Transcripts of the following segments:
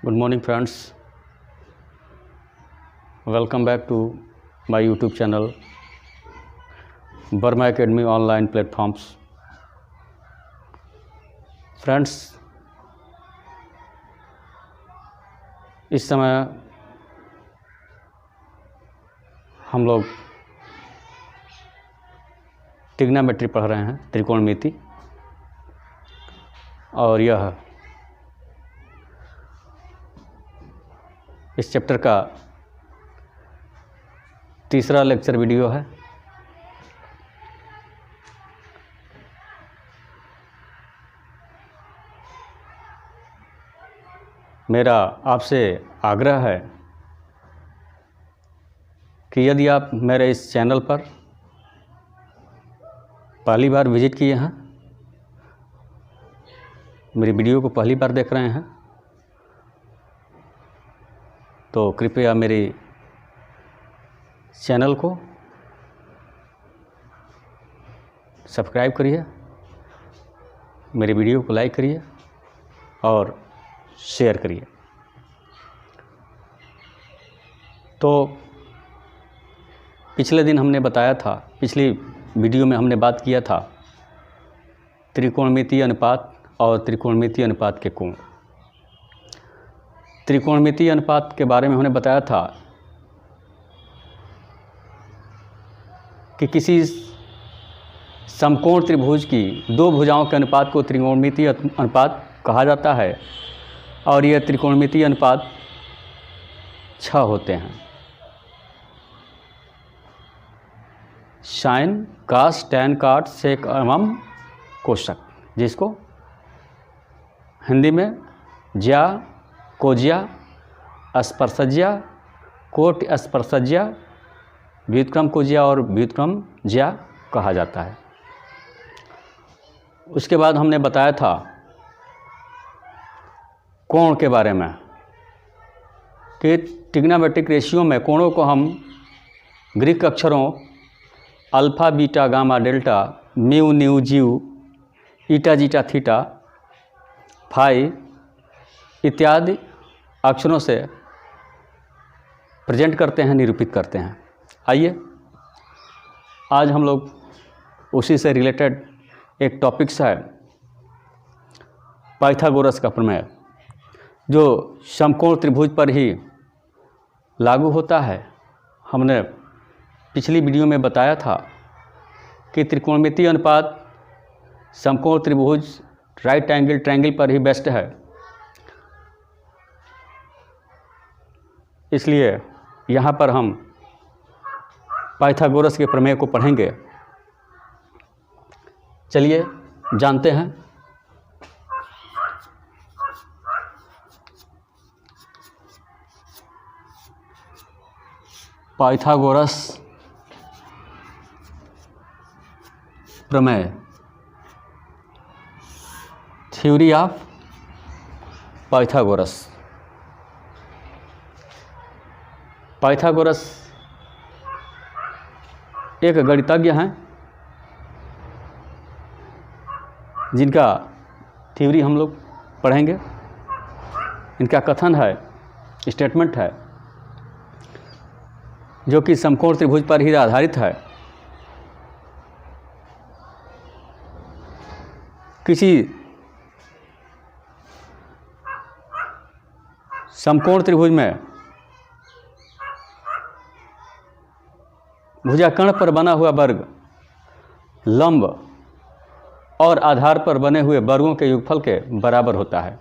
Good morning friends, welcome back to my YouTube channel Burma Academy online platforms. Friends, इस समय हम लोग trigonometry पढ़ रहे हैं, त्रिकोणमिति, और यह इस चैप्टर का तीसरा लेक्चर वीडियो है। मेरा आपसे आग्रह है कि यदि आप मेरे इस चैनल पर पहली बार विजिट किए हैं, मेरी वीडियो को पहली बार देख रहे हैं, तो कृपया मेरे चैनल को सब्सक्राइब करिए, मेरी वीडियो को लाइक करिए और शेयर करिए। तो पिछले दिन हमने बताया था, पिछली वीडियो में हमने बात किया था त्रिकोणमितीय अनुपात और त्रिकोणमितीय अनुपात के कोण। त्रिकोणमितीय अनुपात के बारे में हमने बताया था कि किसी समकोण त्रिभुज की दो भुजाओं के अनुपात को त्रिकोणमितीय अनुपात कहा जाता है, और यह त्रिकोणमितीय अनुपात 6 होते हैं। साइन, कास, टैन, काट, सेक एवं कोशक, जिसको हिंदी में ज्या, कोज्या, स्पर्शज्या, कोट स्पर्शज्या, व्युत्क्रम कोज्या और व्युत्क्रम ज्या कहा जाता है। उसके बाद हमने बताया था कोण के बारे में कि ट्रिग्नोमेट्रिक रेशियो में कोणों को हम ग्रीक अक्षरों alpha, beta, gamma, delta, mu, new, जीव, ईटा, जीटा, थीटा, फाई इत्यादि अक्षरों से प्रेजेंट करते हैं, निरूपित करते हैं। आइए आज हम लोग उसी से रिलेटेड एक टॉपिक्स है पाइथागोरस का प्रमेय, जो समकोण त्रिभुज पर ही लागू होता है। हमने पिछली वीडियो में बताया था कि त्रिकोणमितीय अनुपात समकोण त्रिभुज राइट एंगल ट्रायंगल पर ही बेस्ट है, इसलिए यहाँ पर हम पाइथागोरस के प्रमेय को पढ़ेंगे। चलिए जानते हैं। पाइथागोरस प्रमेय, थ्योरी ऑफ पाइथागोरस। पाइथागोरस एक गणितज्ञ हैं जिनका थ्योरी हम लोग पढ़ेंगे। इनका कथन है, स्टेटमेंट है, जो कि समकोण त्रिभुज पर ही आधारित है। किसी समकोण त्रिभुज में भुजाकर्ण पर बना हुआ वर्ग लंब और आधार पर बने हुए वर्गों के योगफल के बराबर होता है।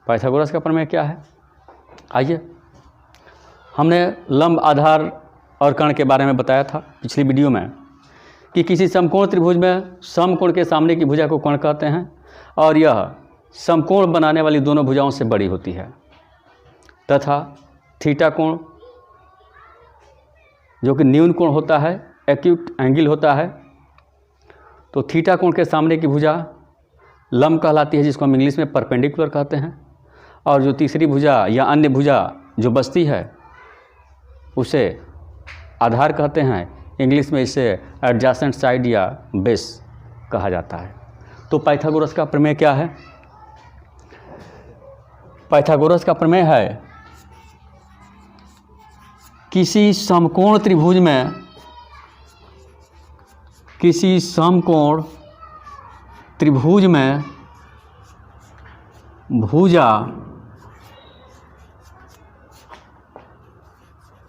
पाइथागोरस का प्रमेय क्या है? आइए, हमने लंब, आधार और कर्ण के बारे में बताया था पिछली वीडियो में कि किसी समकोण त्रिभुज में समकोण के सामने की भुजा को कर्ण कहते हैं, और यह समकोण बनाने वाली दोनों भुजाओं से बड़ी होती है, तथा थीटा कोण जो कि न्यून कोण होता है, एक्यूट एंगल होता है। तो थीटा कोण के सामने की भुजा लंब कहलाती है, जिसको हम इंग्लिश में परपेंडिकुलर कहते हैं, और जो तीसरी भुजा या अन्य भुजा जो बचती है उसे आधार कहते हैं। इंग्लिश में इसे एडजेसेंट साइड या बेस कहा जाता है। तो पाइथागोरस का प्रमेय क्या है? पाइथागोरस का प्रमेय है किसी समकोण त्रिभुज में भुजा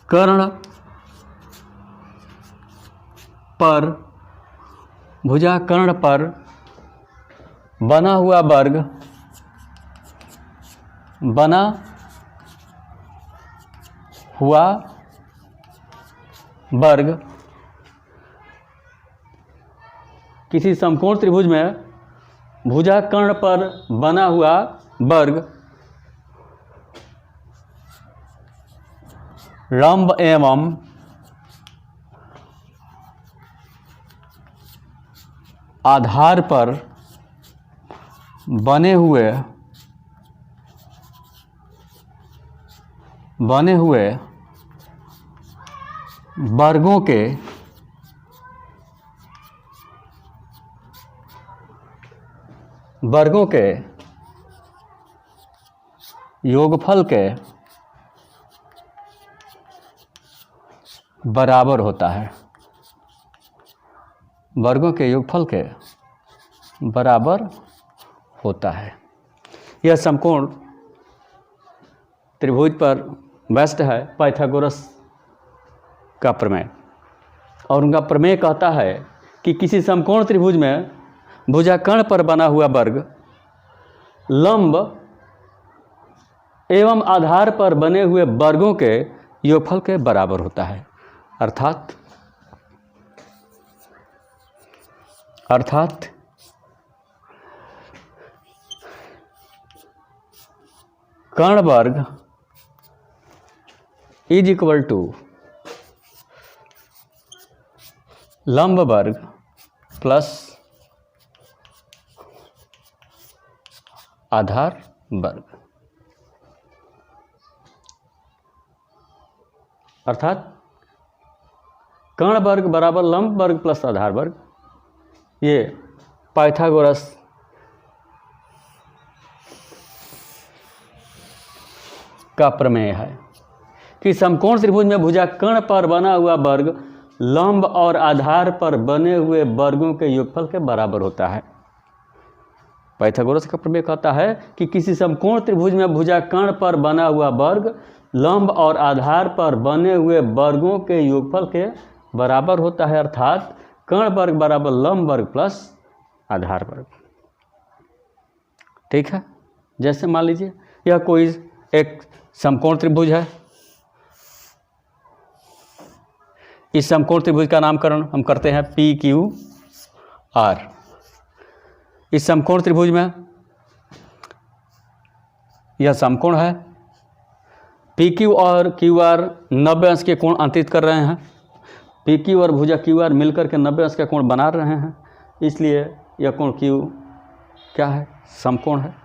कर्ण पर बना हुआ वर्ग किसी समकोण त्रिभुज में भुजा कर्ण पर बना हुआ वर्ग लंब एवं आधार पर बने हुए वर्गों के योगफल के बराबर होता है। वर्गों के योगफल के बराबर होता है। यह समकोण त्रिभुज पर बेस्ड है पाइथागोरस का प्रमेय। और उनका प्रमेय कहता है कि किसी समकोण त्रिभुज में भुजाकर्ण पर बना हुआ वर्ग लंब एवं आधार पर बने हुए वर्गों के योगफल के बराबर होता है। अर्थात कर्ण वर्ग इज इक्वल टू लंब वर्ग प्लस आधार वर्ग। अर्थात कर्ण वर्ग बराबर लंब वर्ग प्लस आधार वर्ग। ये पाइथागोरस का प्रमेय है कि समकोण त्रिभुज में भुजाकर्ण पर बना हुआ वर्ग लंब और आधार पर बने हुए वर्गों के योगफल के बराबर होता है। पाइथागोरस का प्रमेय कहता है कि किसी समकोण त्रिभुज में भुजाकर्ण पर बना हुआ वर्ग लंब और आधार पर बने हुए वर्गों के योगफल के बराबर होता है। अर्थात कर्ण वर्ग बराबर लंब वर्ग प्लस आधार वर्ग। ठीक है। जैसे मान लीजिए यह कोई एक समकोण त्रिभुज है। इस समकोण त्रिभुज का नामकरण हम करते हैं PQR। इस समकोण त्रिभुज में यह समकोण है। PQ और QR 90 अंश के कोण अंतरित कर रहे हैं। PQ और भुजा QR मिलकर के 90 अंश का कोण बना रहे हैं। इसलिए यह कोण Q क्या है? समकोण है।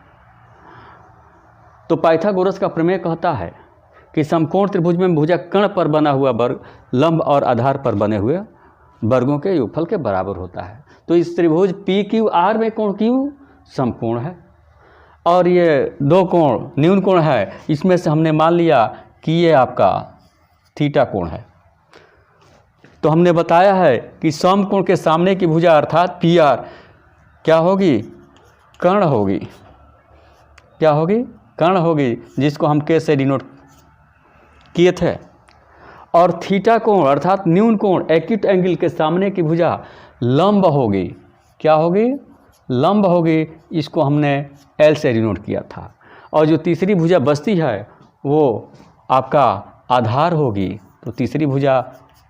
तो पाइथागोरस का प्रमेय कहता है कि समकोण त्रिभुज में भुजाकर्ण पर बना हुआ वर्ग लंब और आधार पर बने हुए वर्गों के योगफल के बराबर होता है। तो इस त्रिभुज PQR में कोण Q समकोण है और ये दो कोण न्यून कोण है। इसमें से हमने मान लिया कि ये आपका थीटा कोण है। तो हमने बताया है कि समकोण के सामने की भुजा अर्थात PR क्या होगी? कर्ण होगी। क्या होगी? कर्ण होगी, जिसको हम K से डिनोट किए थे। और थीटा कोण अर्थात न्यून कोण एक्यूट एंगल के सामने की भुजा लंब होगी। क्या होगी? लंब होगी। इसको हमने L से डिनोट किया था। और जो तीसरी भुजा बचती है वो आपका आधार होगी। तो तीसरी भुजा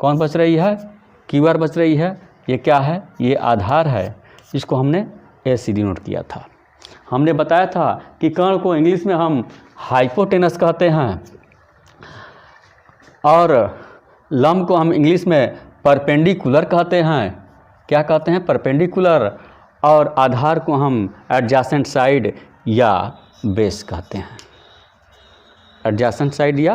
कौन बच रही है? QR बच रही है। ये क्या है? ये आधार है। इसको हमने A से डिनोट किया था। हमने बताया था कि कर्ण को इंग्लिश में हम हाइपोटेनस कहते हैं और लंब को हम इंग्लिश में परपेंडिकुलर कहते हैं। क्या कहते हैं? परपेंडिकुलर। और आधार को हम एडजेसेंट साइड या बेस कहते हैं। एडजेसेंट साइड या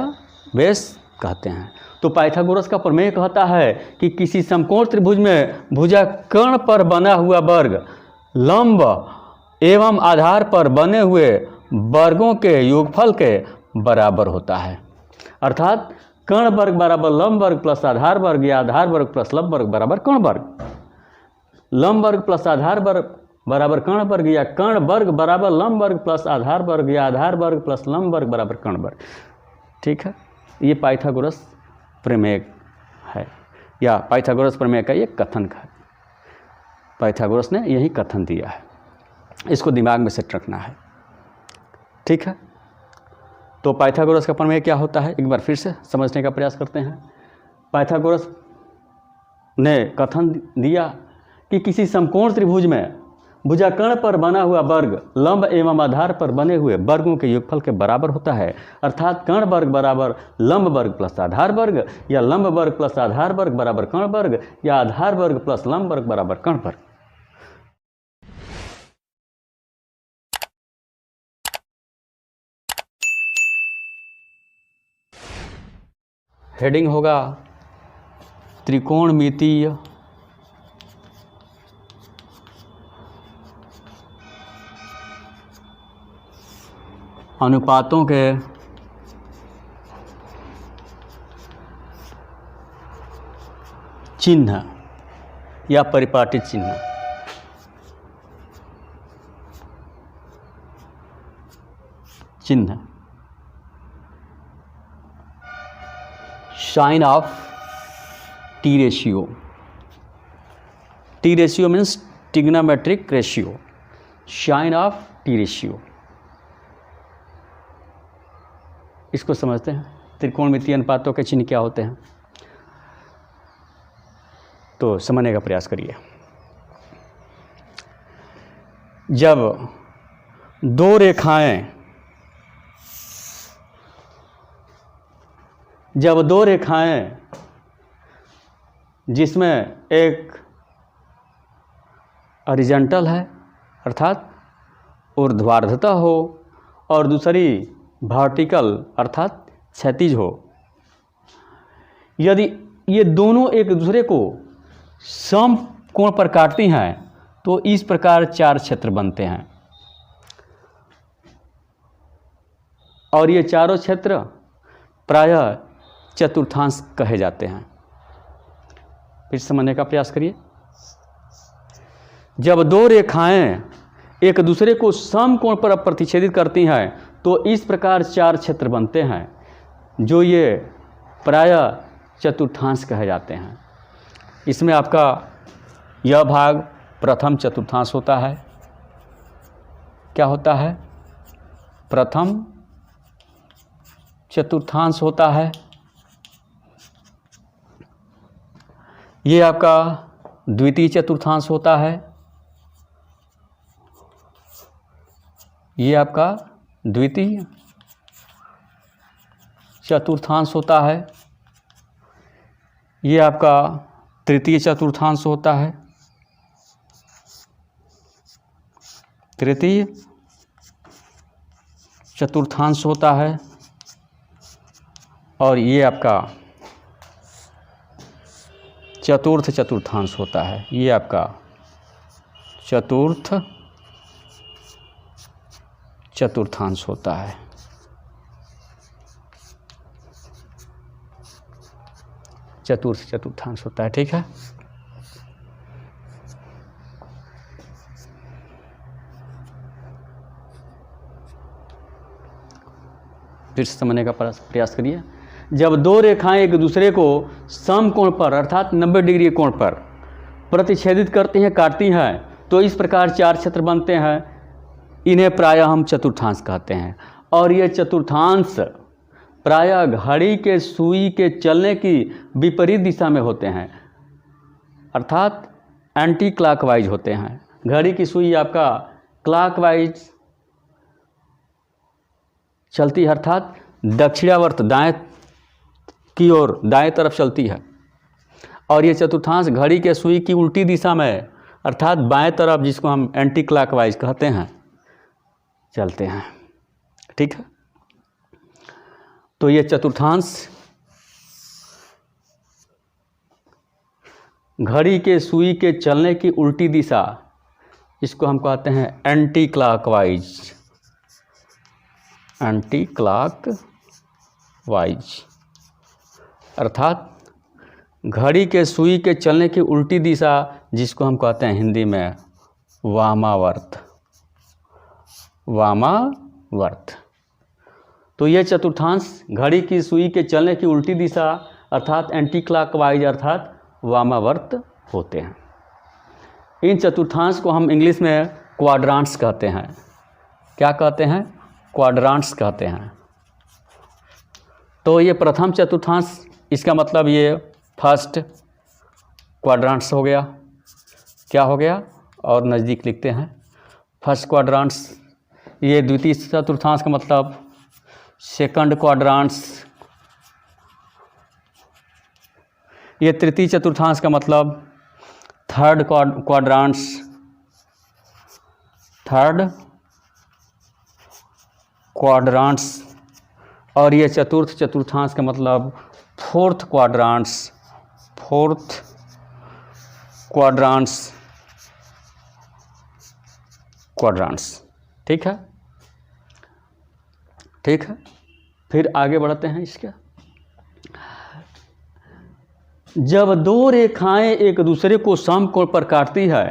बेस कहते हैं। तो पाइथागोरस का प्रमेय कहता है कि किसी समकोण त्रिभुज में भुजाकर्ण पर बना हुआ वर्ग लंब एवं आधार पर बने हुए वर्गों के योगफल के बराबर होता है। अर्थात कर्ण वर्ग बराबर लंब वर्ग प्लस आधार वर्ग या आधार वर्ग प्लस लंब वर्ग बराबर कर्ण वर्ग, लंब वर्ग प्लस आधार वर्ग बराबर कर्ण वर्ग या कर्ण वर्ग बराबर लंब वर्ग प्लस आधार वर्ग या आधार वर्ग प्लस लंब वर्ग बराबर कर्ण वर्ग। ठीक है, ये पाइथागोरस प्रमेय है या पाइथागोरस प्रमेय का ये कथन है। पाइथागोरस ने यही कथन दिया है, इसको दिमाग में सेट रखना है। ठीक है, तो पाइथागोरस का प्रमेय क्या होता है एक बार फिर से समझने का प्रयास करते हैं। पाइथागोरस ने कथन दिया कि किसी समकोण त्रिभुज में भुजाकर्ण पर बना हुआ वर्ग लंब एवं आधार पर बने हुए वर्गों के योगफल के बराबर होता है। अर्थात कर्ण वर्ग बराबर लंब वर्ग प्लस आधार वर्ग या लंब वर्ग प्लस आधार वर्ग बराबर कर्ण वर्ग या आधार वर्ग प्लस लंब वर्ग बराबर कर्ण वर्ग। हेडिंग होगा त्रिकोणमितीय अनुपातों के चिन्ह या परिपाटित चिन्ह। चिन्ह sign of T ratio. T ratio means trigonometric ratio, sign of T ratio. इसको समझते हैं, त्रिकोणमितीय अनुपातों के चिन्ह क्या होते हैं, तो समझने का प्रयास करिए। जब दो रेखाएं जिसमें एक हॉरिजॉन्टल है अर्थात ऊर्ध्वाधरता हो और दूसरी वर्टिकल अर्थात क्षैतिज हो, यदि ये दोनों एक दूसरे को सम कोण पर काटती हैं तो इस प्रकार चार क्षेत्र बनते हैं और ये चारों क्षेत्र प्रायः चतुर्थांश कहे जाते हैं। फिर समझने का प्रयास करिए। जब दो रेखाएं एक दूसरे को सम कोण पर प्रतिच्छेदित करती हैं तो इस प्रकार चार क्षेत्र बनते हैं जो ये प्रायः चतुर्थांश कहे जाते हैं। इसमें आपका यह भाग प्रथम चतुर्थांश होता है। क्या होता है? प्रथम चतुर्थांश होता है। ये आपका द्वितीय चतुर्थांश होता है। ये आपका द्वितीय चतुर्थांश होता है। ये आपका तृतीय चतुर्थांश होता है। तृतीय चतुर्थांश होता है और ये आपका चतुर्थ चतुर्थांश होता है। ये आपका चतुर्थ चतुर्थांश होता है। चतुर्थ चतुर्थांश होता है। ठीक है, फिर समझने का प्रयास करिए। जब दो रेखाएं एक दूसरे को समकोण पर अर्थात 90 डिग्री कोण पर प्रतिच्छेदित करती हैं, काटती हैं, तो इस प्रकार चार क्षेत्र बनते हैं। इन्हें प्रायः हम चतुर्थांश कहते हैं और ये चतुर्थांश प्रायः घड़ी के सुई के चलने की विपरीत दिशा में होते हैं अर्थात एंटी क्लॉकवाइज होते हैं। घड़ी की सुई आपका क्लॉकवाइज चलती है अर्थात दक्षिणावर्त दाएं की ओर दाएं तरफ चलती है और ये चतुर्थांश घड़ी के सुई की उल्टी दिशा में अर्थात बाएं तरफ, जिसको हम एंटी क्लॉकवाइज कहते हैं, चलते हैं। ठीक है, तो ये चतुर्थांश घड़ी के सुई के चलने की उल्टी दिशा, इसको हम कहते हैं anti clockwise anti clock wise, अर्थात घड़ी के सुई के चलने की उल्टी दिशा, जिसको हम कहते हैं हिंदी में वामावर्त, वामावर्त। तो ये चतुर्थांश घड़ी की सुई के चलने की उल्टी दिशा अर्थात एंटी क्लॉकवाइज अर्थात वामावर्त होते हैं। इन चतुर्थांश को हम इंग्लिश में क्वाड्रांट्स कहते हैं। क्या कहते हैं? क्वाड्रांट्स कहते हैं। तो ये प्रथम चतुर्थांश, इसका मतलब ये फर्स्ट क्वाड्रांट्स हो गया। क्या हो गया? और नज़दीक लिखते हैं, फर्स्ट क्वाड्रांट्स। ये द्वितीय चतुर्थांश का मतलब सेकंड क्वाड्रांट्स। ये तृतीय चतुर्थांश का मतलब थर्ड क्वाड्रांट्स, थर्ड क्वाड्रांट्स। और ये चतुर्थ चतुर्थांश का मतलब फोर्थ क्वाड्रांट्स, फोर्थ क्वाड्रांट्स, क्वाड्रांट्स। ठीक है, ठीक है। फिर आगे बढ़ते हैं। इसका जब दो रेखाएं एक दूसरे को समकोण पर काटती है,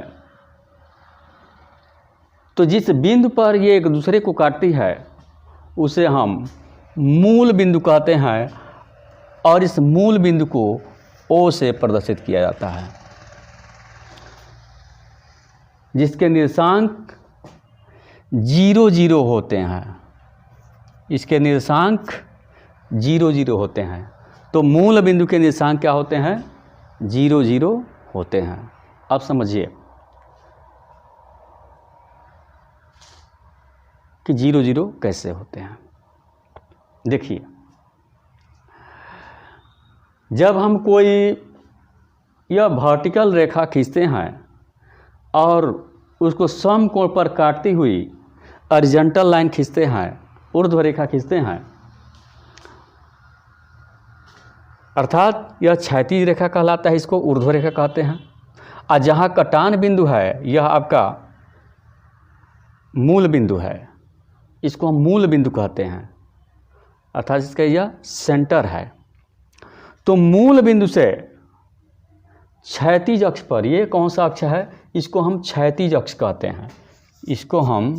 तो जिस बिंदु पर ये एक दूसरे को काटती है उसे हम मूल बिंदु कहते हैं, और इस मूल बिंदु को O से प्रदर्शित किया जाता है, जिसके निर्देशांक 0 0 होते हैं। इसके निर्देशांक 0 0 होते हैं। तो मूल बिंदु के निर्देशांक क्या होते हैं? 0 0 होते हैं। अब समझिए कि 0 0 कैसे होते हैं। देखिए, जब हम कोई यह वर्टिकल रेखा खींचते हैं और उसको समकोण पर काटती हुई हॉरिजॉन्टल लाइन खींचते हैं, ऊर्ध्व रेखा खींचते हैं, अर्थात यह क्षैतिज रेखा कहलाता है, इसको ऊर्ध्व रेखा कहते हैं। और जहाँ कटान बिंदु है, यह आपका मूल बिंदु है, इसको हम मूल बिंदु कहते हैं, अर्थात इसका यह सेंटर है। तो मूल बिंदु से क्षैतिज अक्ष पर, ये कौन सा अक्ष है? इसको हम क्षैतिज अक्ष कहते हैं, इसको हम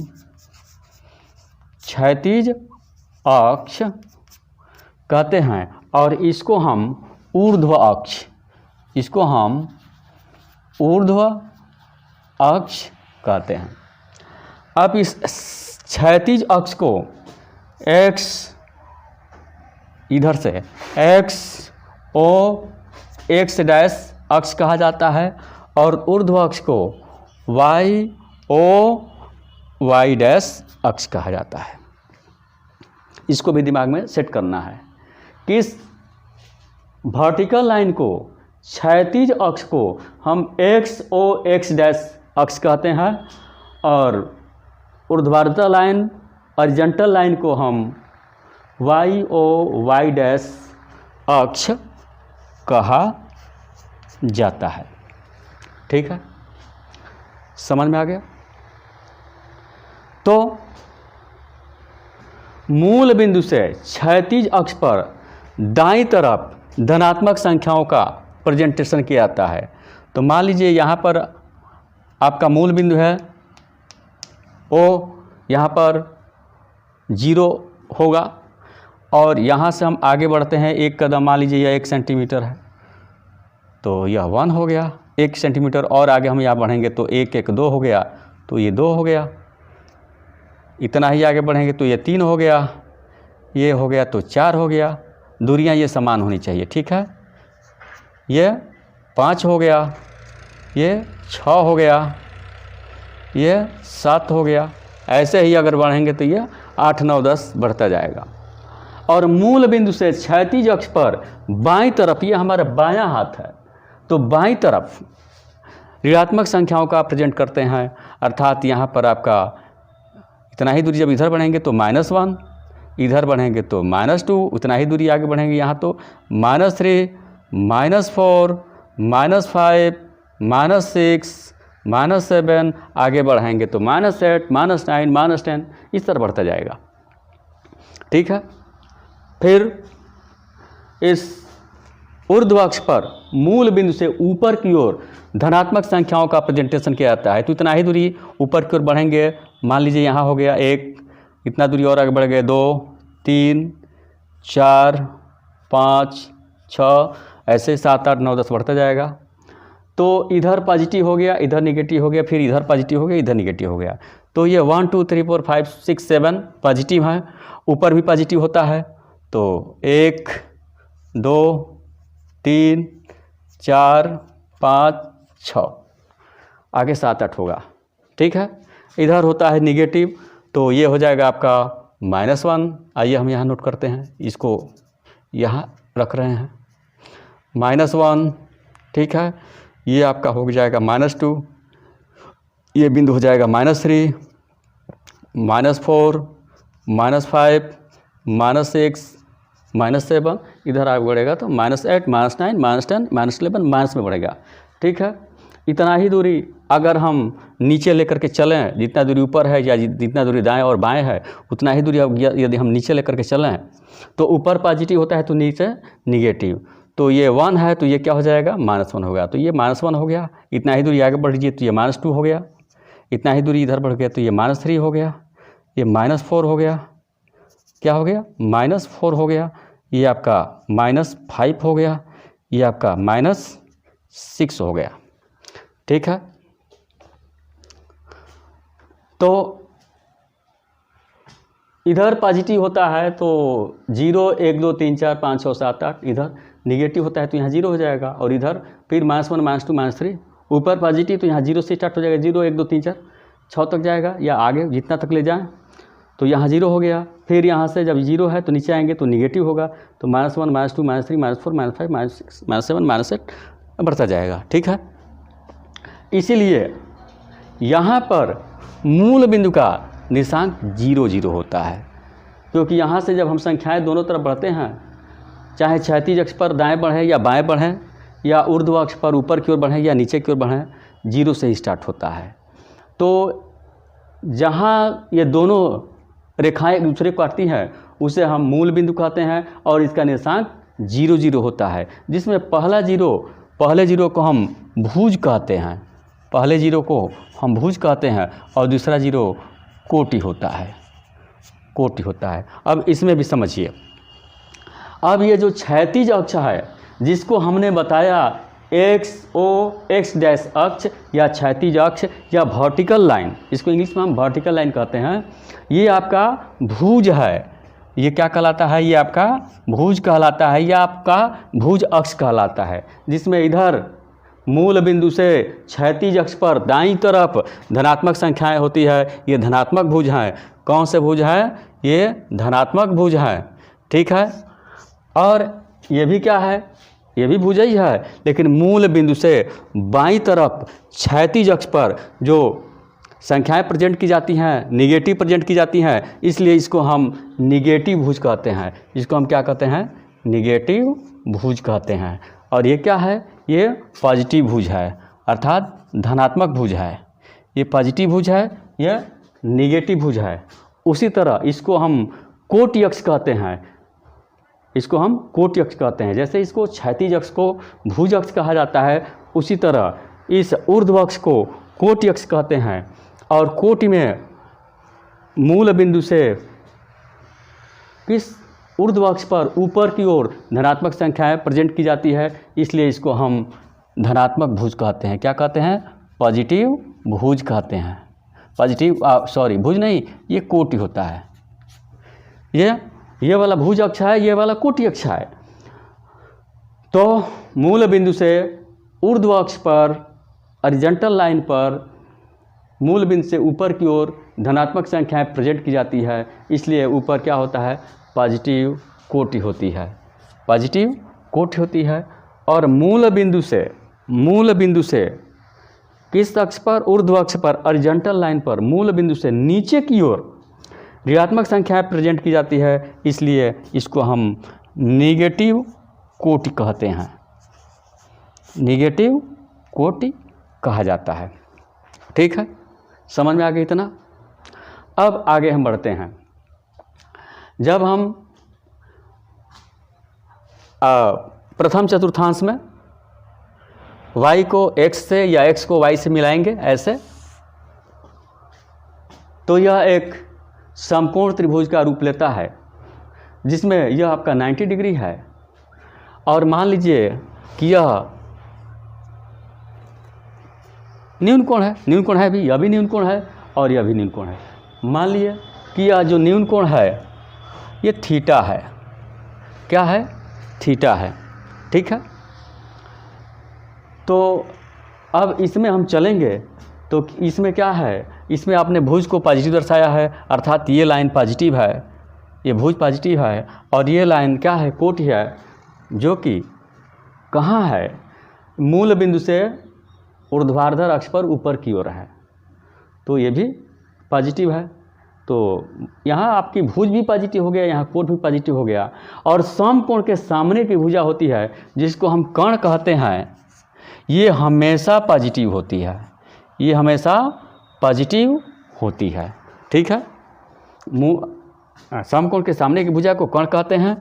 क्षैतिज अक्ष कहते हैं। और इसको हम ऊर्ध्व अक्ष, इसको हम ऊर्ध्व अक्ष कहते हैं। अब इस क्षैतिज अक्ष को x, इधर से x o x डैश अक्ष कहा जाता है, और ऊर्ध्व अक्ष को y o y डैश अक्ष कहा जाता है। इसको भी दिमाग में सेट करना है कि इस वर्टिकल लाइन को, क्षैतिज अक्ष को हम x o x डैश अक्ष कहते हैं, और ऊर्ध्वाधर लाइन, हॉरिजॉन्टल लाइन को हम y o y डैश अक्ष कहा जाता है। ठीक है, समझ में आ गया? तो मूल बिंदु से क्षैतिज अक्ष पर दाईं तरफ धनात्मक संख्याओं का प्रेजेंटेशन किया जाता है। तो मान लीजिए यहाँ पर आपका मूल बिंदु है O, यहाँ पर 0 होगा, और यहाँ से हम आगे बढ़ते हैं एक कदम, मान लीजिए यह 1 सेंटीमीटर है, तो यह 1 हो गया। 1 सेंटीमीटर और आगे हम यहाँ बढ़ेंगे तो 1 1 2 हो गया, तो ये 2 हो गया। इतना ही आगे बढ़ेंगे तो ये 3 हो गया, ये हो गया तो 4 हो गया। दूरियाँ ये समान होनी चाहिए। ठीक है, ये 5 हो गया, ये 6 हो गया, ये 7 हो गया। ऐसे ही अगर बढ़ेंगे तो ये 8 9 10 बढ़ता जाएगा। और मूल बिंदु से क्षैतिज अक्ष पर बाईं तरफ, ये हमारा बायां हाथ है, तो बाईं तरफ ऋणात्मक संख्याओं का प्रेजेंट करते हैं। अर्थात यहाँ पर आपका इतना ही दूरी, जब इधर बढ़ेंगे तो -1, इधर बढ़ेंगे तो -2, उतना ही दूरी आगे बढ़ेंगे यहाँ तो -3, -4, -5, -6, -7, आगे बढ़ेंगे तो -8, -9, -10, इस तरह बढ़ता जाएगा। ठीक है। फिर इस ऊर्ध्व अक्ष पर मूल बिंदु से ऊपर की ओर धनात्मक संख्याओं का प्रेजेंटेशन किया जाता है। तो इतना ही दूरी ऊपर की ओर बढ़ेंगे, मान लीजिए यहाँ हो गया 1, इतना दूरी और आगे बढ़ गए 2, 3, 4, 5, 6, ऐसे 7, 8, 9, 10 बढ़ता जाएगा। तो इधर पॉजिटिव हो गया, इधर निगेटिव हो गया, फिर इधर पॉजिटिव हो गया, इधर निगेटिव हो गया। तो ये 1, 2, 3, 4, 5, 6, 7 पॉजिटिव है, ऊपर भी पॉजिटिव होता है। तो 1, 2, 3, 4, 5, 6, आगे 7, 8 होगा, ठीक है। इधर होता है निगेटिव, तो ये हो जाएगा आपका -1। आइए हम यहाँ नोट करते हैं, इसको यहाँ रख रहे हैं -1, ठीक है। ये आपका हो जाएगा -2, ये बिंदु हो जाएगा -3, -4, -5, -6, -7, इधर आगे बढ़ेगा तो -8, -9, -10, -11, माइनस में बढ़ेगा, ठीक है। इतना ही दूरी अगर हम नीचे लेकर के चलें, जितना दूरी ऊपर है या जितना दूरी दाएं और बाएं है, उतना ही दूरी यदि हम नीचे लेकर के चलें तो ऊपर पॉजिटिव होता है तो नीचे निगेटिव। तो ये 1 है तो ये क्या हो जाएगा, -1 हो गया। तो ये -1 हो गया। इतना ही दूरी आगे बढ़ लीजिए तो ये -2 हो गया। इतना ही दूरी इधर बढ़ गया तो ये -3 हो गया, ये -4 हो गया, क्या हो गया, -4 हो गया। ये आपका -5 हो गया, ये आपका -6 हो गया, ठीक है। तो इधर पॉजिटिव होता है तो 0, 1, 2, 3, 4, 5, 6, 7, 8, इधर निगेटिव होता है तो यहाँ 0 हो जाएगा। और इधर फिर -1, -2, -3, ऊपर पॉजिटिव तो यहाँ 0 से स्टार्ट हो जाएगा, 0, 1, 2, 3, 4, 6 तक जाएगा या आगे जितना तक ले जाएं तो यहाँ 0 हो गया। फिर यहाँ से जब 0 है तो नीचे आएंगे तो निगेटिव होगा, तो -1, -2, -3, -4, -5, -6, -7, -8 बढ़ता जाएगा, ठीक है। इसीलिए यहाँ पर मूल बिंदु का निशांक 0, 0 होता है, क्योंकि यहाँ से जब हम संख्याएं दोनों तरफ बढ़ते हैं, चाहे क्षैतिज अक्ष पर दाएं बढ़ें या बाएं बढ़ें, या ऊर्ध्व अक्ष पर ऊपर की ओर बढ़ें या नीचे की ओर बढ़ें, 0 से ही स्टार्ट होता है। तो जहाँ ये दोनों रेखाएं एक दूसरे को काटती हैं उसे हम मूल बिंदु कहते हैं, और इसका निशांक 0, 0 होता है, जिसमें पहले जीरो को हम भुज कहते हैं, पहले जीरो को हम भुज कहते हैं, और दूसरा जीरो कोटि होता है, कोटि होता है। अब इसमें भी समझिए, अब ये जो क्षैतिज अक्ष है जिसको हमने बताया एक्स डैश अक्ष या क्षैतिज अक्ष या वर्टिकल लाइन, इसको इंग्लिश में हम वर्टिकल लाइन कहते हैं, ये आपका भुज है। ये क्या कहलाता है, ये आपका भुज कहलाता है, या आपका भुज अक्ष कहलाता है, जिसमें इधर मूल बिंदु से क्षैतिज अक्ष पर दाईं तरफ धनात्मक संख्याएं होती है, ये धनात्मक भुज हैं। कौन से भुज है, ये धनात्मक भुज है, ठीक है। और ये भी क्या है, ये भी भुज ही है, लेकिन मूल बिंदु से बाईं तरफ क्षैतिज अक्ष पर जो संख्याएं प्रेजेंट की जाती हैं, निगेटिव प्रेजेंट की जाती हैं, इसलिए इसको हम निगेटिव भुज कहते हैं। इसको हम क्या कहते हैं, निगेटिव भुज कहते हैं। और ये क्या है, ये पॉजिटिव भुज है, अर्थात धनात्मक भुज है। ये पॉजिटिव भुज है, ये निगेटिव भुज है। उसी तरह इसको हम कोटि अक्ष कहते हैं, इसको हम कोटि अक्ष कहते हैं। जैसे इसको क्षैतिज अक्ष को भुज अक्ष कहा जाता है, उसी तरह इस ऊर्ध्व अक्ष को कोटि अक्ष कहते हैं। और कोटि में मूल बिंदु से किस ऊर्ध्व अक्ष पर ऊपर की ओर धनात्मक संख्याएं प्रेजेंट की जाती है, इसलिए इसको हम धनात्मक भुज कहते हैं। क्या कहते हैं, पॉजिटिव भुज कहते हैं। पॉजिटिव भुज नहीं, ये कोटि होता है। ये वाला भुज अक्ष है, ये वाला कोटि अक्ष है। तो मूल बिंदु से ऊर्ध्व अक्ष पर हॉरिजॉन्टल लाइन पर मूल बिंदु से ऊपर की ओर धनात्मक संख्याएं प्रेजेंट की जाती है, इसलिए ऊपर क्या होता है, पॉजिटिव कोटि होती है, पॉजिटिव कोटि होती है। और मूल बिंदु से किस अक्ष पर, ऊर्ध्व अक्ष पर हॉरिजॉन्टल लाइन पर मूल बिंदु से नीचे की ओर ऋणात्मक संख्याएं प्रेजेंट की जाती है, इसलिए इसको हम निगेटिव कोटि कहते हैं, निगेटिव कोटि कहा जाता है। ठीक है, समझ में आ गया इतना। अब आगे हम बढ़ते हैं। जब हम प्रथम चतुर्थांश में y को x से या x को y से मिलाएंगे ऐसे, तो यह एक समकोण त्रिभुज का रूप लेता है, जिसमें यह आपका 90 डिग्री है। और मान लीजिए कि यह न्यून कोण है, न्यून कोण है भी, यह भी न्यून कोण है और यह भी न्यून कोण है। मान लिए कि यह जो न्यून कोण है ये थीटा है। क्या है? थीटा है। ठीक है। तो अब इसमें हम चलेंगे तो इसमें क्या है, इसमें आपने भुज को पॉजिटिव दर्शाया है, अर्थात ये लाइन पॉजिटिव है, ये भुज पॉजिटिव है, और ये लाइन क्या है, कोटि है, जो कि कहाँ है, मूल बिंदु से ऊर्ध्वाधर अक्ष पर ऊपर की ओर है, तो ये भी पॉजिटिव है। तो यहाँ आपकी भुज भी पॉजिटिव हो गया, यहाँ कोट भी पॉजिटिव हो गया। और समकोण के सामने की भुजा होती है जिसको हम कर्ण कहते हैं, ये हमेशा पॉजिटिव होती है, ये हमेशा पॉजिटिव होती है। ठीक है। समकोण के सामने की भुजा को कर्ण कहते हैं,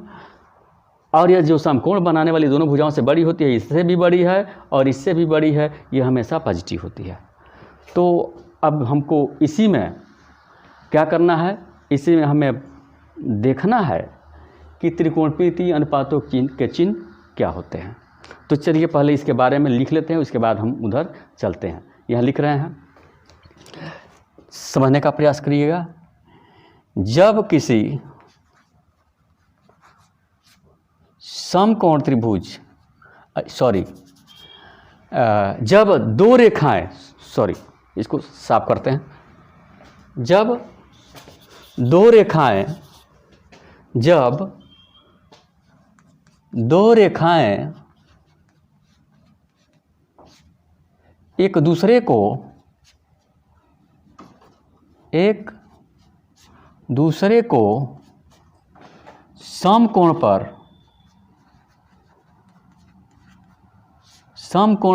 और यह जो समकोण बनाने वाली दोनों भुजाओं से बड़ी होती है, इससे भी बड़ी है और इससे भी बड़ी है, ये हमेशा पॉजिटिव होती है। तो अब हमको इसी में क्या करना है, इसी में हमें देखना है कि त्रिकोणमितीय अनुपातों के चिन्ह क्या होते हैं। तो चलिए पहले इसके बारे में लिख लेते हैं, उसके बाद हम उधर चलते हैं। यहाँ लिख रहे हैं, समझने का प्रयास करिएगा। जब किसी समकोण त्रिभुज जब दो रेखाएं, इसको साफ करते हैं, जब दो रेखाएं एक दूसरे को समकोण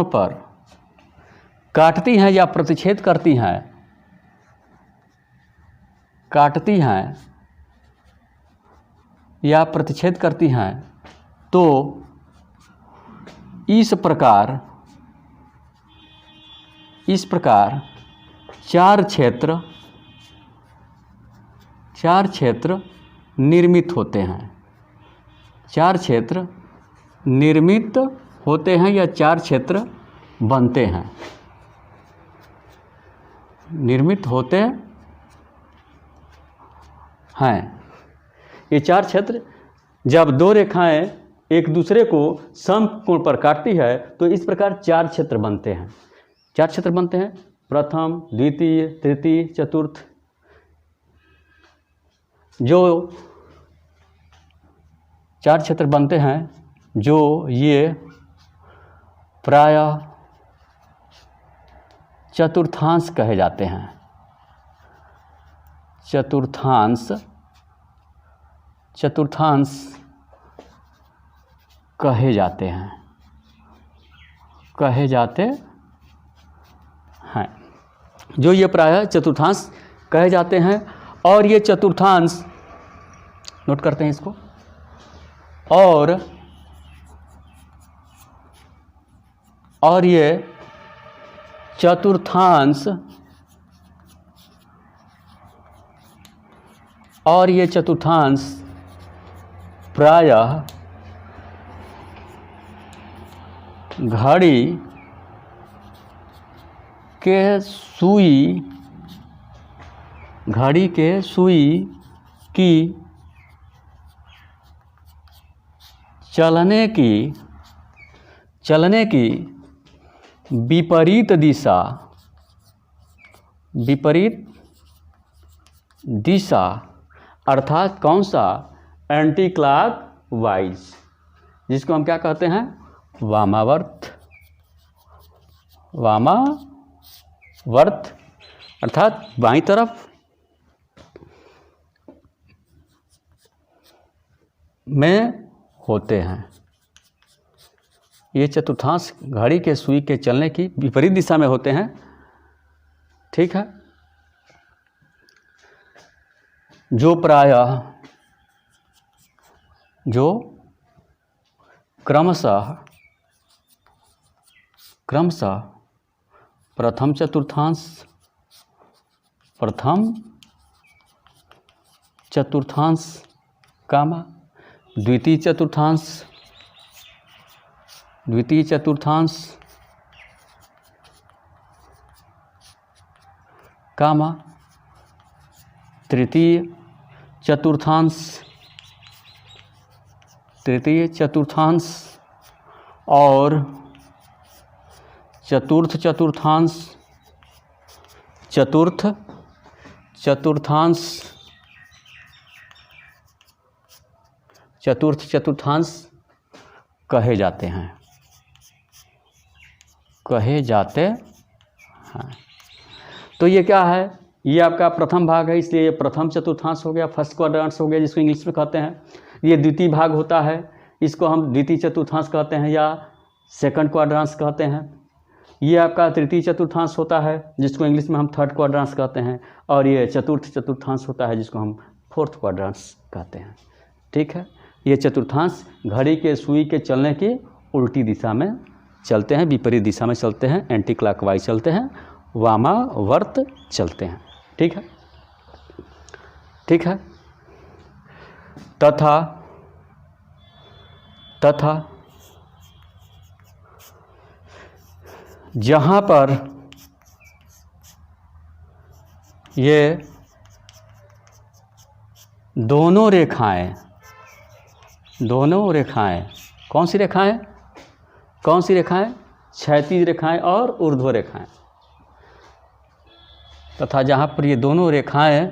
पर काटती हैं या प्रतिच्छेद करती हैं, तो इस प्रकार चार क्षेत्र निर्मित होते हैं। चार क्षेत्र निर्मित होते हैं या चार क्षेत्र बनते हैं, निर्मित होते हैं। ये चार क्षेत्र जब दो रेखाएं एक दूसरे को समकोण पर काटती है तो इस प्रकार चार क्षेत्र बनते हैं। चार क्षेत्र बनते हैं, प्रथम, द्वितीय, तृतीय, चतुर्थ। जो चार क्षेत्र बनते हैं, जो ये प्रायः चतुर्थांश कहे जाते हैं। चतुर्थांश कहे जाते हैं, जो ये प्रायः चतुर्थांश कहे जाते हैं। और ये चतुर्थांश, नोट करते हैं इसको, और ये चतुर्थांश प्रायः घड़ी के सुई की चलने की विपरीत दिशा अर्थात कौन सा, एंटी क्लॉक वाइज, जिसको हम क्या कहते हैं, वामावर्त अर्थात बाईं तरफ में होते हैं। ये चतुर्थांश घड़ी के सुई के चलने की विपरीत दिशा में होते हैं। ठीक है। जो प्रायः जो क्रमशः प्रथम चतुर्थांश कामा द्वितीय चतुर्थांश कामा तृतीय चतुर्थांश और चतुर्थ चतुर्थांश कहे जाते हैं। तो ये क्या है, ये आपका प्रथम भाग है, इसलिए ये प्रथम चतुर्थांश हो गया, फर्स्ट क्वाड्रेंट्स हो गया, जिसको इंग्लिश में कहते हैं। ये द्वितीय भाग होता है, इसको हम द्वितीय चतुर्थांश कहते हैं या सेकंड क्वाड्रेंट्स कहते हैं। ये आपका तृतीय चतुर्थांश होता है, जिसको इंग्लिश में हम थर्ड क्वाड्रेंट्स कहते हैं। और ये चतुर्थ चतुर्थांश होता है, जिसको हम फोर्थ क्वाड्रेंट्स कहते हैं। ठीक है, ये चतुर्थांश घड़ी के सुई के चलने की उल्टी दिशा में चलते हैं, विपरीत दिशा में चलते हैं, एंटी क्लॉकवाइज चलते हैं, वामावर्त चलते हैं। ठीक है। तथा जहाँ पर ये दोनों रेखाएं कौन सी रेखाएं? क्षैतिज रेखाएं और ऊर्ध्व रेखाएं। तथा जहाँ पर ये दोनों रेखाएं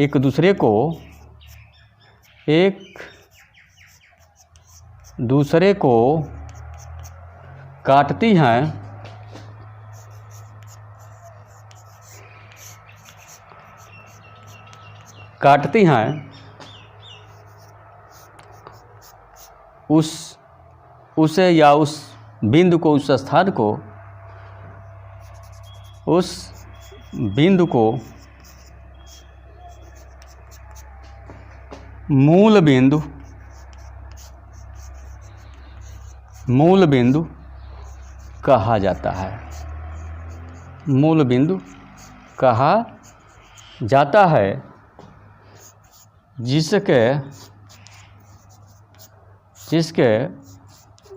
एक दूसरे को काटती हैं, उसे या उस बिंदु को, उस स्थान को, उस बिंदु को मूल बिंदु कहा जाता है। मूल बिंदु कहा जाता है, जिसके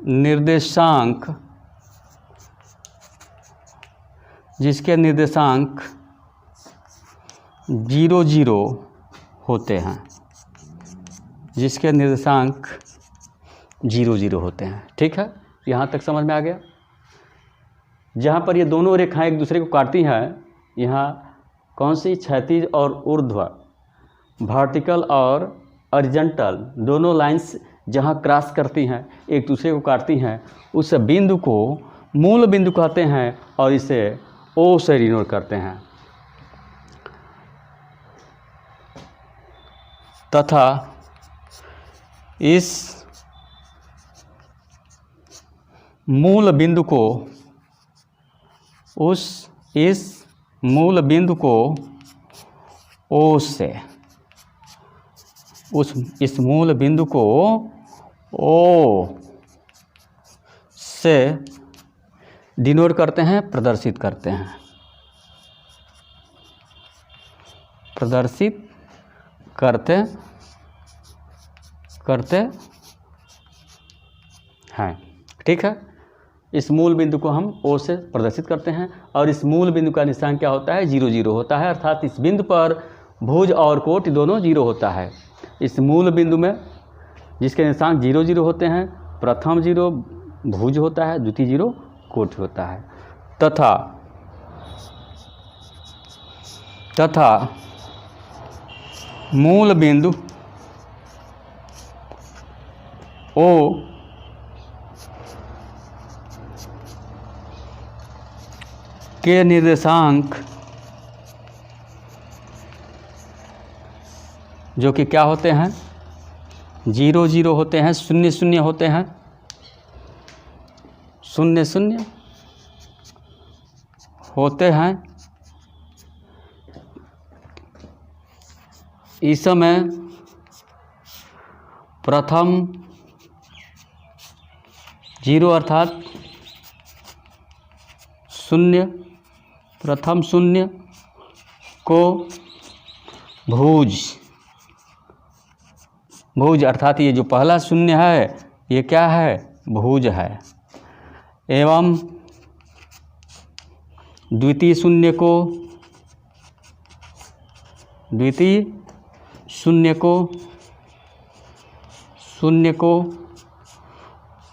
निर्देशांक 0 0 होते हैं। जिसके निर्देशांक 0 0 होते हैं। ठीक है, यहाँ तक समझ में आ गया। जहाँ पर ये दोनों रेखाएं एक दूसरे को काटती हैं, यहाँ कौन सी? क्षैतिज और ऊर्ध्व, वर्टिकल और हॉरिजॉन्टल, दोनों लाइंस जहाँ क्रॉस करती हैं, एक दूसरे को काटती हैं, उस बिंदु को मूल बिंदु कहते हैं और इसे ओ से डिनोट करते हैं। तथा इस मूल बिंदु को ओ से, इस मूल बिंदु को ओ से डिनोट करते हैं, प्रदर्शित करते हैं, हैं। ठीक है, इस मूल बिंदु को हम ओ से प्रदर्शित करते हैं और इस मूल बिंदु का निशान क्या होता है? 0 0 होता है, अर्थात इस बिंदु पर भुज और कोट दोनों 0 होता है। इस मूल बिंदु में जिसके निशान 0 0 होते हैं, प्रथम 0 भुज होता है, द्वितीय 0 कोट होता है। तथा मूल बिंदु ओ के निर्देशांक जो कि क्या होते हैं? 0 0 होते हैं, 0 0 होते हैं, 0 0 होते हैं। इस समय प्रथम जीरो अर्थात शून्य, प्रथम शून्य को भुज, भुज अर्थात ये जो पहला शून्य है ये क्या है, भुज है। एवं द्वितीय शून्य को, द्वितीय शून्य को, शून्य को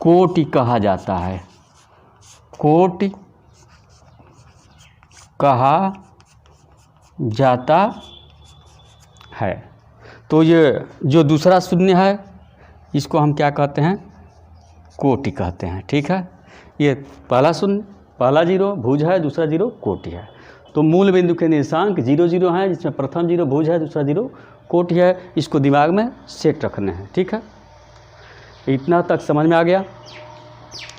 कोटि कहा जाता है, कोटि कहा जाता है। तो ये जो दूसरा शून्य है इसको हम क्या कहते हैं, कोटि कहते हैं। ठीक है, ये पहला शून्य, पहला जीरो भुज है, दूसरा जीरो कोटि है। तो मूल बिंदु के निर्देशांक 0 0 हैं, जिसमें प्रथम जीरो भुज है, दूसरा जीरो कोटि है। इसको दिमाग में सेट रखने हैं। ठीक है, इतना तक समझ में आ गया।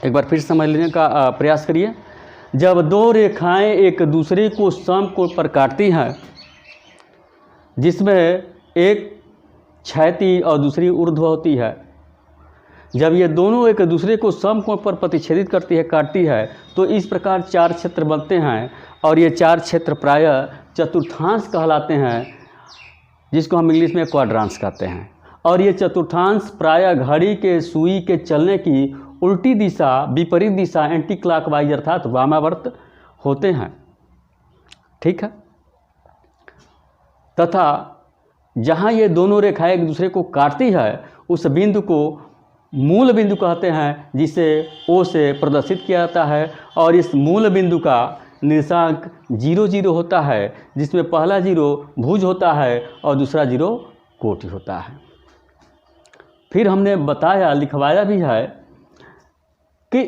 एक बार फिर समझ लेने का प्रयास करिए। जब दो रेखाएं एक दूसरे को समकोण पर काटती हैं, जिसमें एक क्षैतिज और दूसरी ऊर्ध्व होती है, जब ये दोनों एक दूसरे को समकोण पर प्रतिच्छेदित करती है, काटती है, तो इस प्रकार चार क्षेत्र बनते हैं। और ये चार क्षेत्र प्रायः चतुर्थांश कहलाते हैं, जिसको हम इंग्लिश में क्वाड्रांट्स कहते हैं। और ये चतुर्थांश प्रायः घड़ी के सुई के चलने की उल्टी दिशा, विपरीत दिशा, एंटी क्लॉकवाइज अर्थात वामावर्त होते हैं। ठीक है, तथा जहाँ ये दोनों रेखाएं एक दूसरे को काटती है उस बिंदु को मूल बिंदु कहते हैं, जिसे ओ से प्रदर्शित किया जाता है। और इस मूल बिंदु का निर्देशांक 0 0 होता है, जिसमें पहला जीरो भुज होता है और दूसरा जीरो कोटि होता है। फिर हमने बताया, लिखवाया भी है कि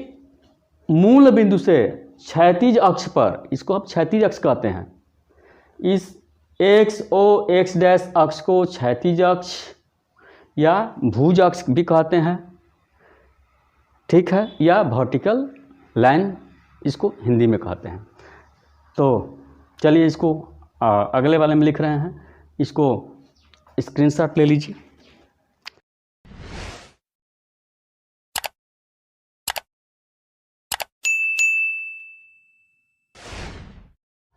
मूल बिंदु से क्षैतिज अक्ष पर, इसको आप क्षैतिज अक्ष कहते हैं, इस एक्स ओ एक्स डैश अक्ष को क्षैतिज अक्ष या भुज अक्ष भी कहते हैं। ठीक है, या वर्टिकल लाइन इसको हिंदी में कहते हैं। तो चलिए इसको अगले वाले में लिख रहे हैं, इसको स्क्रीनशॉट ले लीजिए।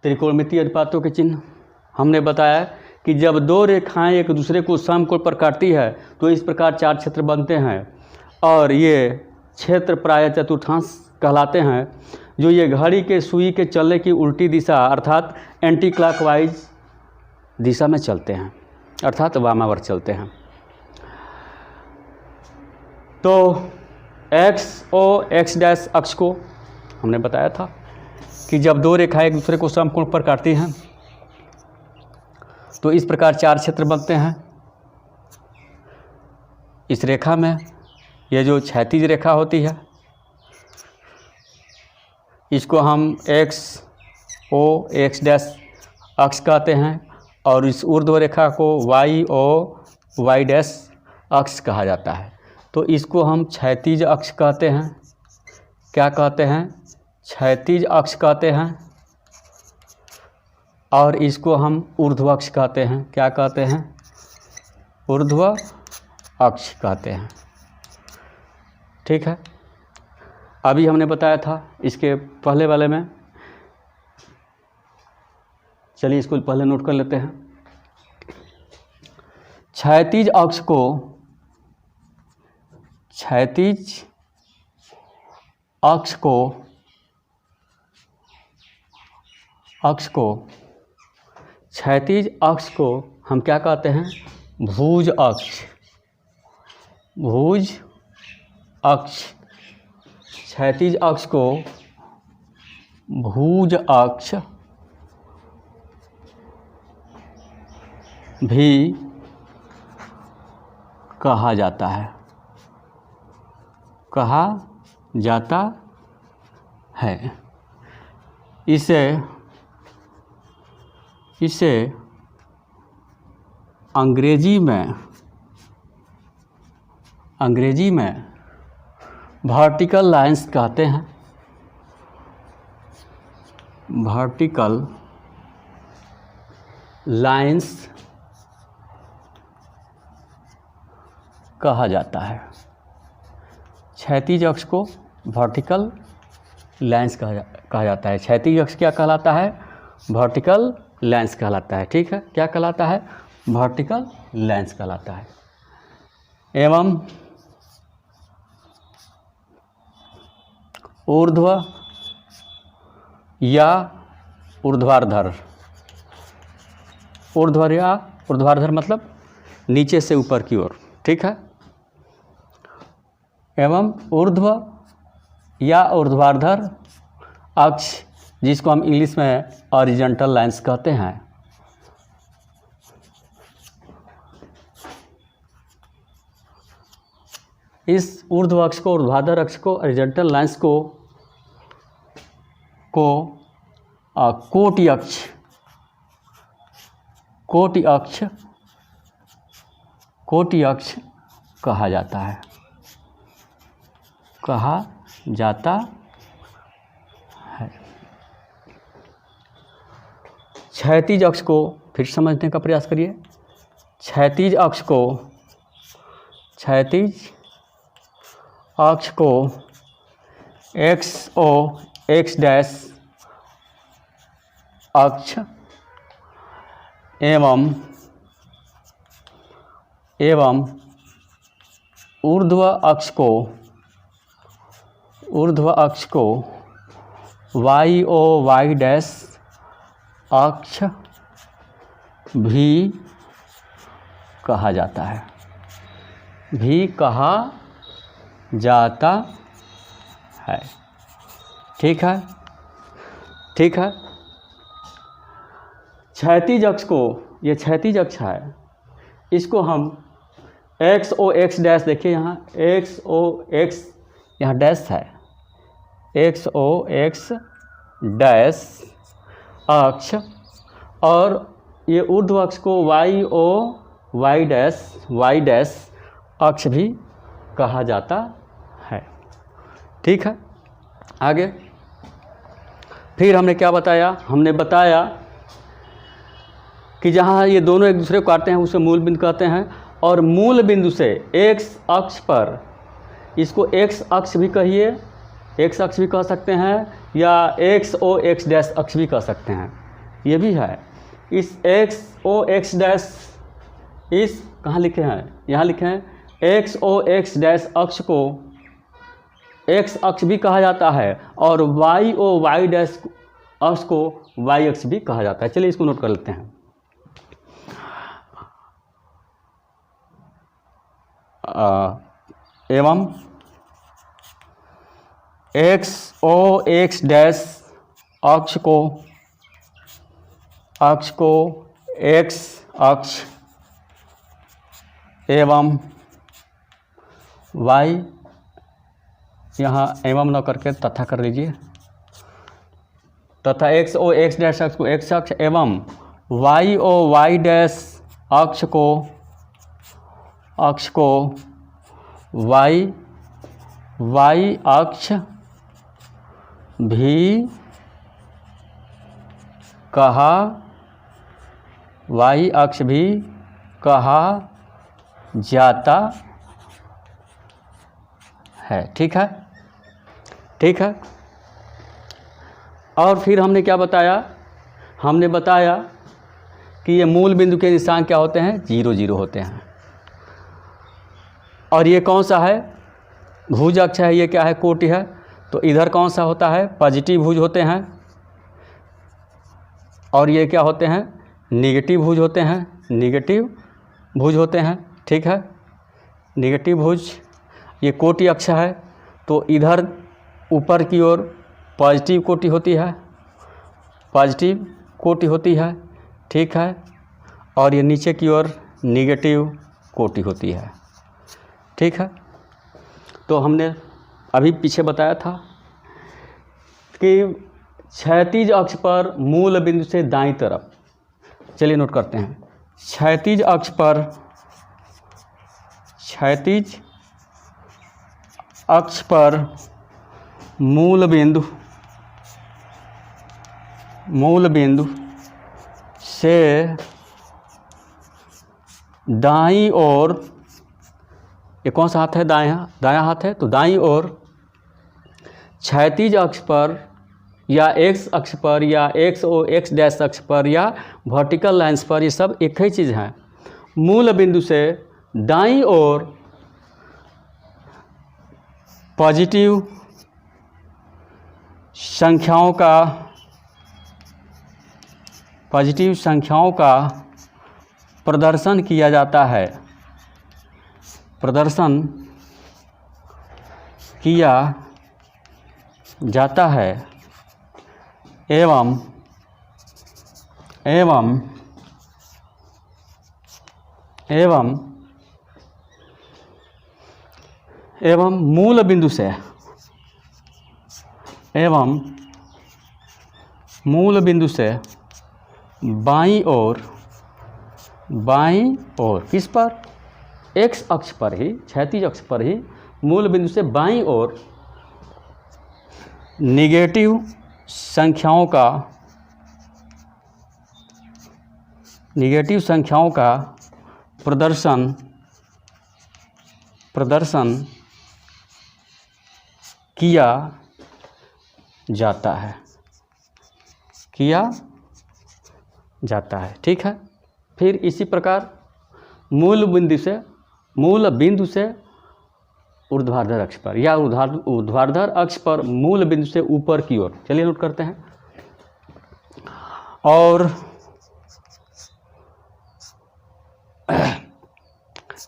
त्रिकोणमितीय अनुपातों के चिन्ह हमने बताया कि जब दो रेखाएं एक दूसरे को समकोण पर काटती है तो इस प्रकार चार क्षेत्र बनते हैं। और ये क्षेत्र प्रायः चतुर्थांश कहलाते हैं, जो ये घड़ी के सुई के चलने की उल्टी दिशा अर्थात एंटी क्लॉकवाइज दिशा में चलते हैं, अर्थात वामावर्त चलते हैं। तो एक्स ओ एक्स डैश अक्ष को हमने बताया था कि जब दो रेखाएं एक दूसरे को समकोण पर काटती हैं तो इस प्रकार चार क्षेत्र बनते हैं। इस रेखा में ये जो क्षैतिज रेखा होती है इसको हम एक्स ओ एक्स डैश अक्ष कहते हैं, और इस ऊर्ध्व रेखा को वाई ओ वाई डैश अक्ष कहा जाता है। तो इसको हम क्षैतिज अक्ष कहते हैं। क्या कहते हैं? क्षैतिज अक्ष कहते हैं। और इसको हम ऊर्ध्व अक्ष कहते हैं। क्या कहते हैं? ऊर्ध्व अक्ष कहते हैं। ठीक है, अभी हमने बताया था इसके पहले वाले में। चलिए इसको पहले नोट कर लेते हैं। क्षैतिज अक्ष को क्षैतिज अक्ष को क्षैतिज अक्ष को हम क्या कहते हैं? भुज अक्ष। भुज अक्ष, क्षैतिज अक्ष को भुज अक्ष भी कहा जाता है। कहा जाता है। इसे अंग्रेजी में वर्टिकल लाइंस कहते हैं। वर्टिकल लाइंस कहा जाता है। क्षैतिज अक्ष को वर्टिकल लेंस कहा जाता है। क्षैतिज अक्ष क्या कहलाता है? वर्टिकल लेंस कहलाता है। ठीक है, क्या कहलाता है? वर्टिकल लेंस कहलाता है। एवं ऊर्ध्व या ऊर्ध्वाधर, ऊर्ध्व या ऊर्ध्वाधर मतलब नीचे से ऊपर की ओर। ठीक है, एवं ऊर्ध्व या ऊर्ध्वाधर अक्ष, जिसको हम इंग्लिश में हॉरिजॉन्टल लाइंस कहते हैं, इस ऊर्ध्व अक्ष को, ऊर्ध्वाधर अक्ष को, हॉरिजॉन्टल लाइंस को कोटि अक्ष, कोटि अक्ष, कोटि अक्ष कहा जाता है, कहा जाता है। क्षैतिज अक्ष को फिर समझने का प्रयास करिए। क्षैतिज अक्ष को, क्षैतिज अक्ष को XO X डैश अक्ष एवं ऊर्ध्व अक्ष को, ऊर्ध्व अक्ष को YO Y डैश अक्ष भी कहा जाता है, भी कहा जाता है। ठीक है, ठीक है। क्षैतिज अक्ष को, ये क्षैतिज अक्ष है, इसको हम XO X डैश, देखिए यहाँ XO X यहाँ डैश है, XO X डैश अक्ष, और ये ऊर्ध्व अक्ष को YO Y डैश अक्ष भी कहा जाता है। ठीक है, आगे फिर हमने क्या बताया? हमने बताया कि जहाँ ये दोनों एक दूसरे को काटते हैं उसे मूल बिंदु कहते हैं, और मूल बिंदु से X अक्ष पर, इसको X अक्ष भी कहिए, X अक्ष भी कह सकते हैं, या XO X डैश अक्ष भी कह सकते हैं, ये भी है। इस XO X डैश, इस कहाँ लिखे हैं? यहाँ लिखे हैं। XO X डैश अक्ष को X अक्ष भी कहा जाता है, और YO Y डैश अक्ष को Y अक्ष भी कहा जाता है। चलिए इसको नोट कर लेते हैं। एवं XO X डैश अक्ष को X अक्ष एवं Y, यहाँ एवं न करके तथा कर लीजिए, तथा XO X डैश अक्ष को X अक्ष एवं YO Y डैश अक्ष को Y अक्ष भी कहा, Y अक्ष भी कहा जाता है। ठीक है, ठीक है। और फिर हमने क्या बताया? हमने बताया कि ये मूल बिंदु के निशान क्या होते हैं? 0 0 होते हैं। और ये कौन सा है? भुज अक्ष है। ये क्या है? कोटि है। तो इधर कौन सा होता है? पॉजिटिव भुज होते हैं। और ये क्या होते हैं? निगेटिव भुज होते हैं, निगेटिव भुज होते हैं। ठीक है, निगेटिव भुज। ये कोटि अक्ष है, तो इधर ऊपर की ओर पॉजिटिव कोटि होती है, पॉजिटिव कोटि होती है। ठीक है, और ये नीचे की ओर निगेटिव कोटि होती है। ठीक है, तो हमने अभी पीछे बताया था कि क्षैतिज अक्ष पर मूल बिंदु से दाईं तरफ, चलिए नोट करते हैं। क्षैतिज अक्ष पर, क्षैतिज अक्ष पर मूल बिंदु से दाईं ओर ये कौन सा हाथ है? दायां हाथ है। तो दाईं ओर क्षैतिज अक्ष पर या एक्स अक्ष पर या एक्स डैश अक्ष पर या वर्टिकल लाइंस पर, ये सब एक ही चीज़ है। मूल बिंदु से दाईं ओर पॉजिटिव संख्याओं का प्रदर्शन किया जाता है, एवं मूल बिंदु से बाईं ओर किस पर? एक्स अक्ष पर ही, क्षैतिज अक्ष पर ही मूल बिंदु से बाईं ओर निगेटिव संख्याओं का प्रदर्शन किया जाता है। ठीक है। फिर इसी प्रकार मूल बिंदु से ऊर्ध्वाधर अक्ष पर या ऊर्ध्वाधर अक्ष पर मूल बिंदु से ऊपर की ओर, चलिए नोट करते हैं। और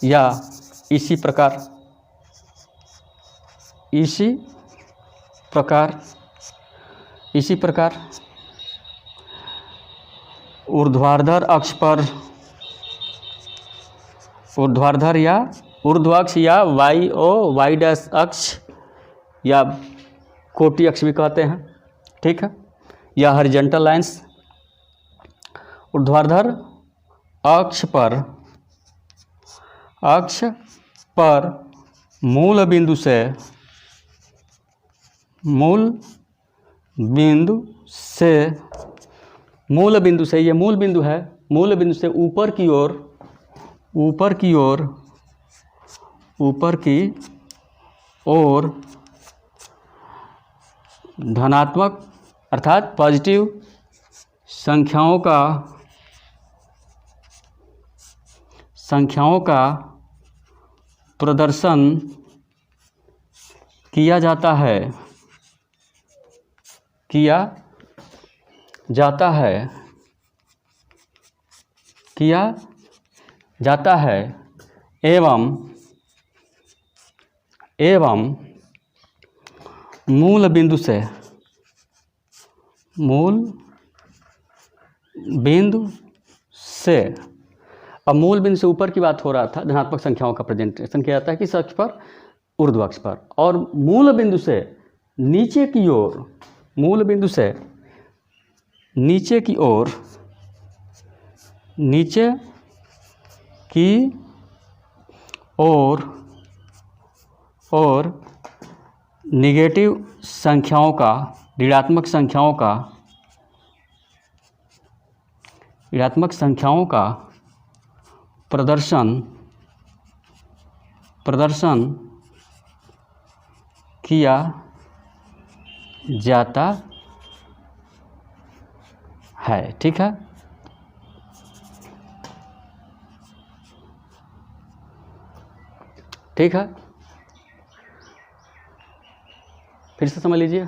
या इसी प्रकार ऊर्ध्वाधर अक्ष पर, ऊर्ध्वाधर या ऊर्ध्व अक्ष या वाई डैश अक्ष या कोटि अक्ष भी कहते हैं। ठीक है। या हॉरिजॉन्टल लाइंस, ऊर्ध्वाधर अक्ष पर मूल बिंदु से ये मूल बिंदु है, मूल बिंदु से ऊपर की ओर धनात्मक अर्थात पॉजिटिव संख्याओं का प्रदर्शन किया जाता है एवं मूल बिंदु से अब मूल बिंदु से ऊपर की बात हो रहा था, धनात्मक संख्याओं का प्रेजेंटेशन किया जाता है किस अक्ष पर? ऊर्ध्व अक्ष पर। और मूल बिंदु से नीचे की ओर निगेटिव संख्याओं का, ऋणात्मक संख्याओं का प्रदर्शन किया जाता है। ठीक है। ठीक है। फिर से समझ लीजिए।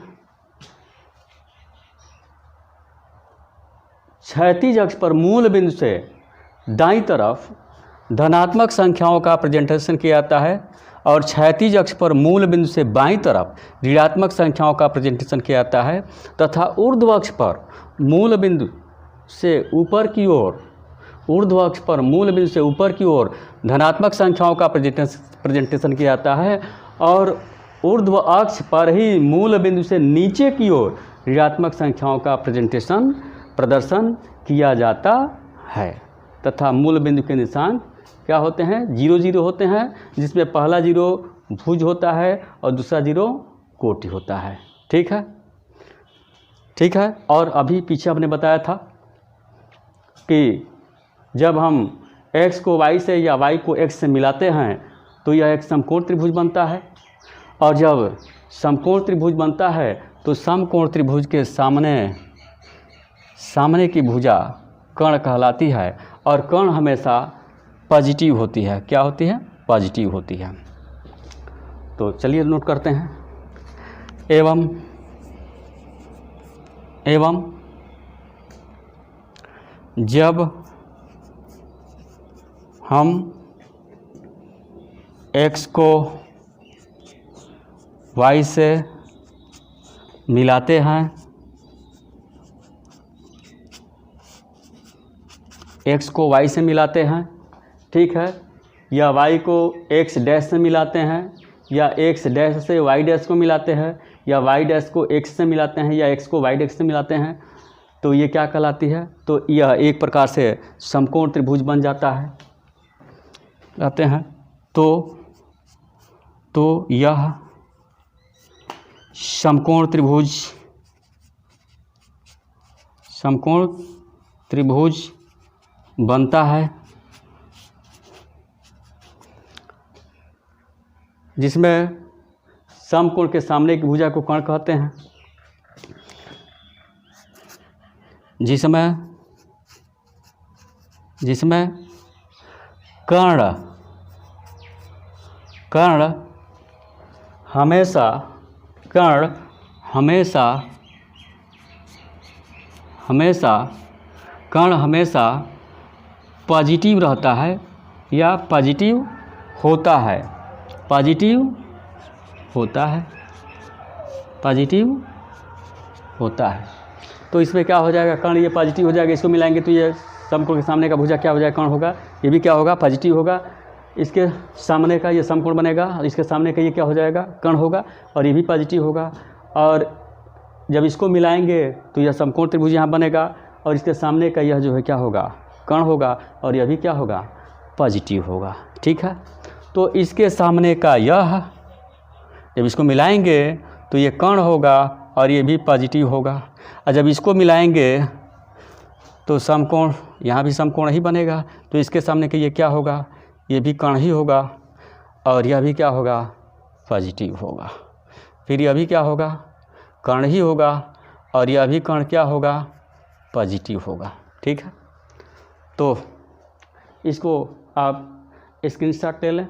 क्षैतिज अक्ष पर मूल बिंदु से दाईं तरफ धनात्मक संख्याओं का प्रेजेंटेशन किया जाता है और क्षैतिज अक्ष पर मूल बिंदु से बाईं तरफ ऋणात्मक संख्याओं का प्रेजेंटेशन किया जाता है तथा ऊर्ध्व अक्ष पर मूल बिंदु से ऊपर की ओर धनात्मक संख्याओं का प्रेजेंटेशन किया जाता है और ऊर्ध्व अक्ष पर ही मूल बिंदु से नीचे की ओर ऋणात्मक संख्याओं का प्रदर्शन किया जाता है तथा मूल बिंदु के निशान क्या होते हैं? 0 0 होते हैं, जिसमें पहला 0 भुज होता है और दूसरा 0 कोटि होता है। ठीक है। ठीक है। और अभी पीछे हमने बताया था कि जब हम x को y से या y को x से मिलाते हैं तो यह एक समकोण त्रिभुज बनता है। और जब समकोण त्रिभुज बनता है तो समकोण त्रिभुज के सामने की भुजा कर्ण कहलाती है, और कर्ण हमेशा पॉजिटिव होती है। क्या होती है? पॉजिटिव होती है। तो चलिए नोट करते हैं। एवं जब हम x को y से मिलाते हैं, x को y से मिलाते हैं, ठीक है, या y को x डैश से मिलाते हैं, या x डैश से y डैश को मिलाते हैं, या y डैश को x से मिलाते हैं, या x को y डैश से मिलाते हैं, तो ये क्या कहलाती है? तो यह एक प्रकार से समकोण त्रिभुज बन जाता है। कहते हैं तो यह समकोण त्रिभुज बनता है, जिसमें समकोण के सामने की भुजा को कर्ण कहते हैं, जिसमें कर्ण हमेशा पॉजिटिव रहता है या पॉजिटिव होता है। तो इसमें क्या हो जाएगा? कर्ण ये पॉजिटिव हो जाएगा, इसको मिलाएंगे तो ये समकोण के सामने का भुजा क्या हो जाएगा? कर्ण होगा। ये भी क्या होगा? पॉजिटिव होगा। इसके सामने का ये समकोण बनेगा, और इसके सामने का ये क्या हो जाएगा? कर्ण होगा, और ये भी पॉजिटिव होगा। और जब इसको मिलाएंगे तो यह समकोण त्रिभुज यहाँ बनेगा, और इसके सामने का यह जो है क्या होगा? कर्ण होगा, और यह भी क्या होगा? पॉजिटिव होगा। ठीक है, तो इसके सामने का यह जब इसको मिलाएंगे तो ये कर्ण होगा, और ये भी पॉजिटिव होगा। और जब इसको मिलाएंगे तो समकोण, यहाँ भी समकोण ही बनेगा, तो इसके सामने का ये क्या होगा? ये भी कर्ण ही होगा, और यह भी क्या होगा? पॉजिटिव होगा। फिर यह भी क्या होगा? कर्ण ही होगा, और यह भी कर्ण क्या होगा? पॉजिटिव होगा। ठीक है, तो इसको आप स्क्रीनशॉट ले लें।